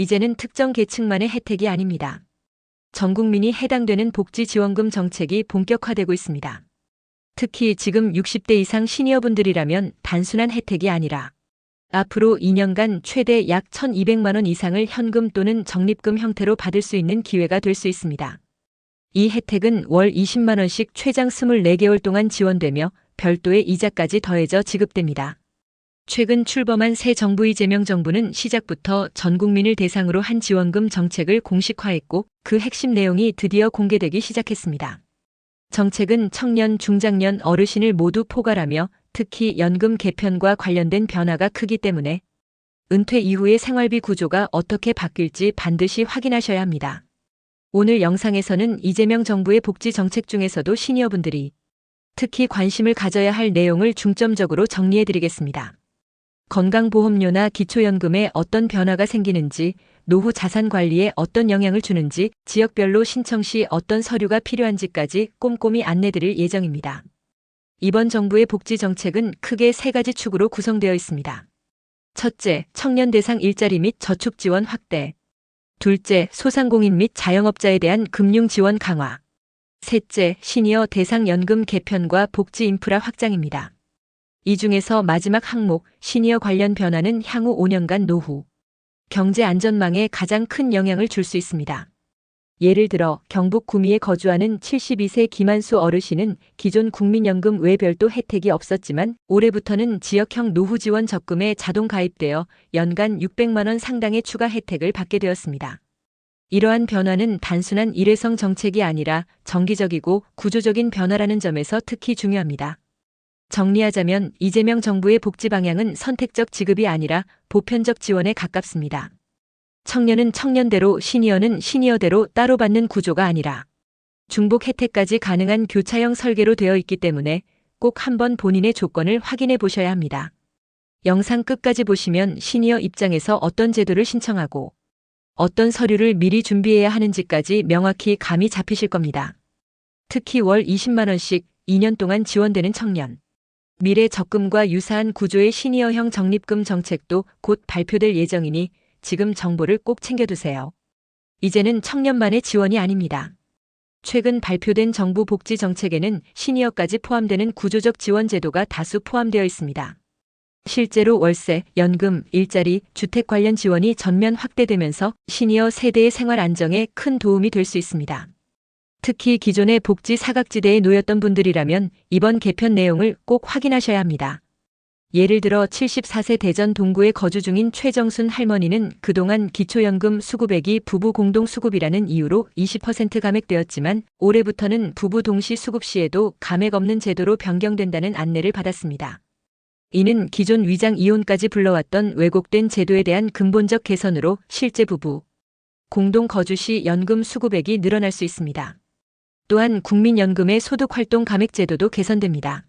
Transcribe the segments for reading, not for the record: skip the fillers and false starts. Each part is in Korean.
이제는 특정 계층만의 혜택이 아닙니다. 전 국민이 해당되는 복지지원금 정책이 본격화되고 있습니다. 특히 지금 60대 이상 시니어분들이라면 단순한 혜택이 아니라 앞으로 2년간 최대 약 1,200만 원 이상을 현금 또는 적립금 형태로 받을 수 있는 기회가 될 수 있습니다. 이 혜택은 월 20만 원씩 최장 24개월 동안 지원되며 별도의 이자까지 더해져 지급됩니다. 최근 출범한 새 정부 이재명 정부는 시작부터 전 국민을 대상으로 한 지원금 정책을 공식화했고 그 핵심 내용이 드디어 공개되기 시작했습니다. 정책은 청년, 중장년, 어르신을 모두 포괄하며 특히 연금 개편과 관련된 변화가 크기 때문에 은퇴 이후의 생활비 구조가 어떻게 바뀔지 반드시 확인하셔야 합니다. 오늘 영상에서는 이재명 정부의 복지 정책 중에서도 시니어분들이 특히 관심을 가져야 할 내용을 중점적으로 정리해드리겠습니다. 건강보험료나 기초연금에 어떤 변화가 생기는지, 노후 자산 관리에 어떤 영향을 주는지, 지역별로 신청 시 어떤 서류가 필요한지까지 꼼꼼히 안내드릴 예정입니다. 이번 정부의 복지 정책은 크게 세 가지 축으로 구성되어 있습니다. 첫째, 청년 대상 일자리 및 저축 지원 확대. 둘째, 소상공인 및 자영업자에 대한 금융 지원 강화. 셋째, 시니어 대상 연금 개편과 복지 인프라 확장입니다. 이 중에서 마지막 항목, 시니어 관련 변화는 향후 5년간 노후 경제 안전망에 가장 큰 영향을 줄 수 있습니다. 예를 들어 경북 구미에 거주하는 72세 김한수 어르신은 기존 국민연금 외 별도 혜택이 없었지만 올해부터는 지역형 노후지원 적금에 자동 가입되어 연간 600만 원 상당의 추가 혜택을 받게 되었습니다. 이러한 변화는 단순한 일회성 정책이 아니라 정기적이고 구조적인 변화라는 점에서 특히 중요합니다. 정리하자면 이재명 정부의 복지 방향은 선택적 지급이 아니라 보편적 지원에 가깝습니다. 청년은 청년대로, 시니어는 시니어대로 따로 받는 구조가 아니라 중복 혜택까지 가능한 교차형 설계로 되어 있기 때문에 꼭 한번 본인의 조건을 확인해 보셔야 합니다. 영상 끝까지 보시면 시니어 입장에서 어떤 제도를 신청하고 어떤 서류를 미리 준비해야 하는지까지 명확히 감이 잡히실 겁니다. 특히 월 20만 원씩 2년 동안 지원되는 청년 미래 적금과 유사한 구조의 시니어형 적립금 정책도 곧 발표될 예정이니 지금 정보를 꼭 챙겨두세요. 이제는 청년만의 지원이 아닙니다. 최근 발표된 정부 복지 정책에는 시니어까지 포함되는 구조적 지원 제도가 다수 포함되어 있습니다. 실제로 월세, 연금, 일자리, 주택 관련 지원이 전면 확대되면서 시니어 세대의 생활 안정에 큰 도움이 될 수 있습니다. 특히 기존의 복지 사각지대에 놓였던 분들이라면 이번 개편 내용을 꼭 확인하셔야 합니다. 예를 들어 74세 대전 동구에 거주 중인 최정순 할머니는 그동안 기초연금 수급액이 부부 공동 수급이라는 이유로 20% 감액되었지만 올해부터는 부부 동시 수급 시에도 감액 없는 제도로 변경된다는 안내를 받았습니다. 이는 기존 위장 이혼까지 불러왔던 왜곡된 제도에 대한 근본적 개선으로 실제 부부 공동 거주 시 연금 수급액이 늘어날 수 있습니다. 또한 국민연금의 소득활동 감액 제도도 개선됩니다.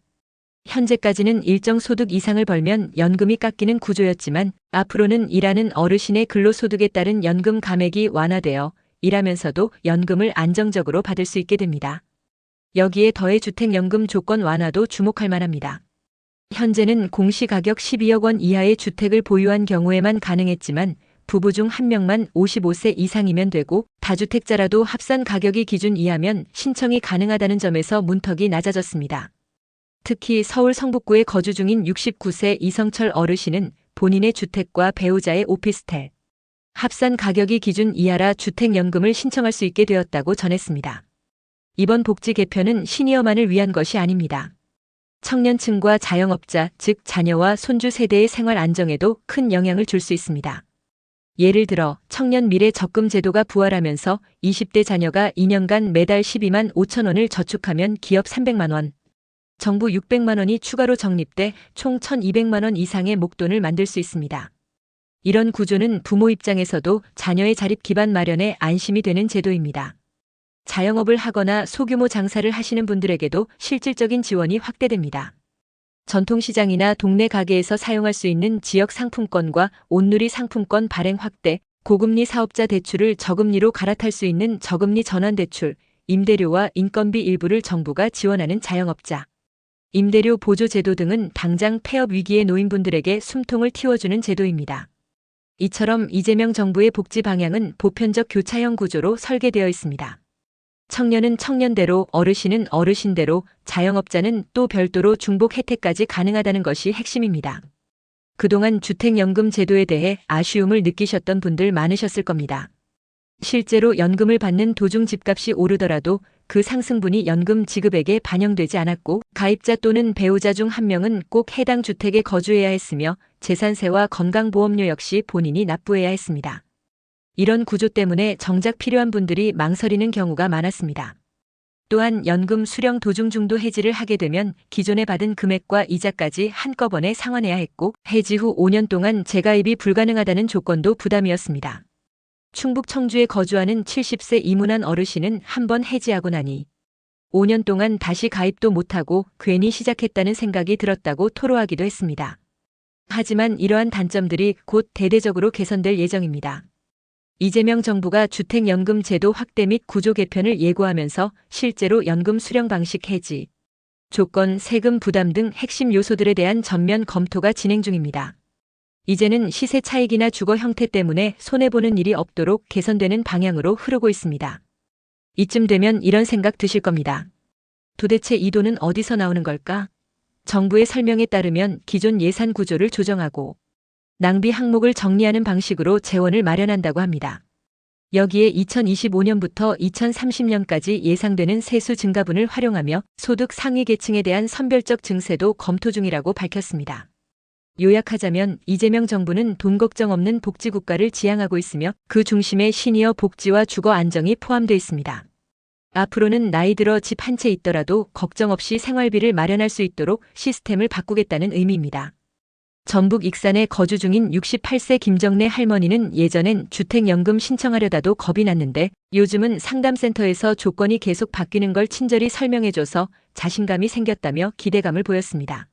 현재까지는 일정 소득 이상을 벌면 연금이 깎이는 구조였지만 앞으로는 일하는 어르신의 근로소득에 따른 연금 감액이 완화되어 일하면서도 연금을 안정적으로 받을 수 있게 됩니다. 여기에 더해 주택연금 조건 완화도 주목할 만합니다. 현재는 공시가격 12억 원 이하의 주택을 보유한 경우에만 가능했지만 부부 중 한 명만 55세 이상이면 되고 다주택자라도 합산 가격이 기준 이하면 신청이 가능하다는 점에서 문턱이 낮아졌습니다. 특히 서울 성북구에 거주 중인 69세 이성철 어르신은 본인의 주택과 배우자의 오피스텔 합산 가격이 기준 이하라 주택연금을 신청할 수 있게 되었다고 전했습니다. 이번 복지 개편은 시니어만을 위한 것이 아닙니다. 청년층과 자영업자, 즉 자녀와 손주 세대의 생활 안정에도 큰 영향을 줄 수 있습니다. 예를 들어 청년 미래 적금 제도가 부활하면서 20대 자녀가 2년간 매달 12만 5천 원을 저축하면 기업 300만 원, 정부 600만 원이 추가로 적립돼 총 1,200만 원 이상의 목돈을 만들 수 있습니다. 이런 구조는 부모 입장에서도 자녀의 자립 기반 마련에 안심이 되는 제도입니다. 자영업을 하거나 소규모 장사를 하시는 분들에게도 실질적인 지원이 확대됩니다. 전통시장이나 동네 가게에서 사용할 수 있는 지역 상품권과 온누리 상품권 발행 확대, 고금리 사업자 대출을 저금리로 갈아탈 수 있는 저금리 전환대출, 임대료와 인건비 일부를 정부가 지원하는 자영업자, 임대료 보조 제도 등은 당장 폐업 위기에 놓인 분들에게 숨통을 틔워주는 제도입니다. 이처럼 이재명 정부의 복지 방향은 보편적 교차형 구조로 설계되어 있습니다. 청년은 청년대로, 어르신은 어르신대로, 자영업자는 또 별도로 중복 혜택까지 가능하다는 것이 핵심입니다. 그동안 주택연금 제도에 대해 아쉬움을 느끼셨던 분들 많으셨을 겁니다. 실제로 연금을 받는 도중 집값이 오르더라도 그 상승분이 연금 지급액에 반영되지 않았고, 가입자 또는 배우자 중 한 명은 꼭 해당 주택에 거주해야 했으며 재산세와 건강보험료 역시 본인이 납부해야 했습니다. 이런 구조 때문에 정작 필요한 분들이 망설이는 경우가 많았습니다. 또한 연금 수령 도중 중도 해지를 하게 되면 기존에 받은 금액과 이자까지 한꺼번에 상환해야 했고, 해지 후 5년 동안 재가입이 불가능하다는 조건도 부담이었습니다. 충북 청주에 거주하는 70세 이문한 어르신은 한번 해지하고 나니 5년 동안 다시 가입도 못하고 괜히 시작했다는 생각이 들었다고 토로하기도 했습니다. 하지만 이러한 단점들이 곧 대대적으로 개선될 예정입니다. 이재명 정부가 주택연금 제도 확대 및 구조 개편을 예고하면서 실제로 연금 수령 방식 해지, 조건, 세금 부담 등 핵심 요소들에 대한 전면 검토가 진행 중입니다. 이제는 시세 차익이나 주거 형태 때문에 손해보는 일이 없도록 개선되는 방향으로 흐르고 있습니다. 이쯤 되면 이런 생각 드실 겁니다. 도대체 이 돈은 어디서 나오는 걸까? 정부의 설명에 따르면 기존 예산 구조를 조정하고 낭비 항목을 정리하는 방식으로 재원을 마련한다고 합니다. 여기에 2025년부터 2030년까지 예상되는 세수 증가분을 활용하며 소득 상위 계층에 대한 선별적 증세도 검토 중이라고 밝혔습니다. 요약하자면 이재명 정부는 돈 걱정 없는 복지국가를 지향하고 있으며 그 중심에 시니어 복지와 주거 안정이 포함되어 있습니다. 앞으로는 나이 들어 집 한 채 있더라도 걱정 없이 생활비를 마련할 수 있도록 시스템을 바꾸겠다는 의미입니다. 전북 익산에 거주 중인 68세 김정래 할머니는 예전엔 주택연금 신청하려다도 겁이 났는데 요즘은 상담센터에서 조건이 계속 바뀌는 걸 친절히 설명해줘서 자신감이 생겼다며 기대감을 보였습니다.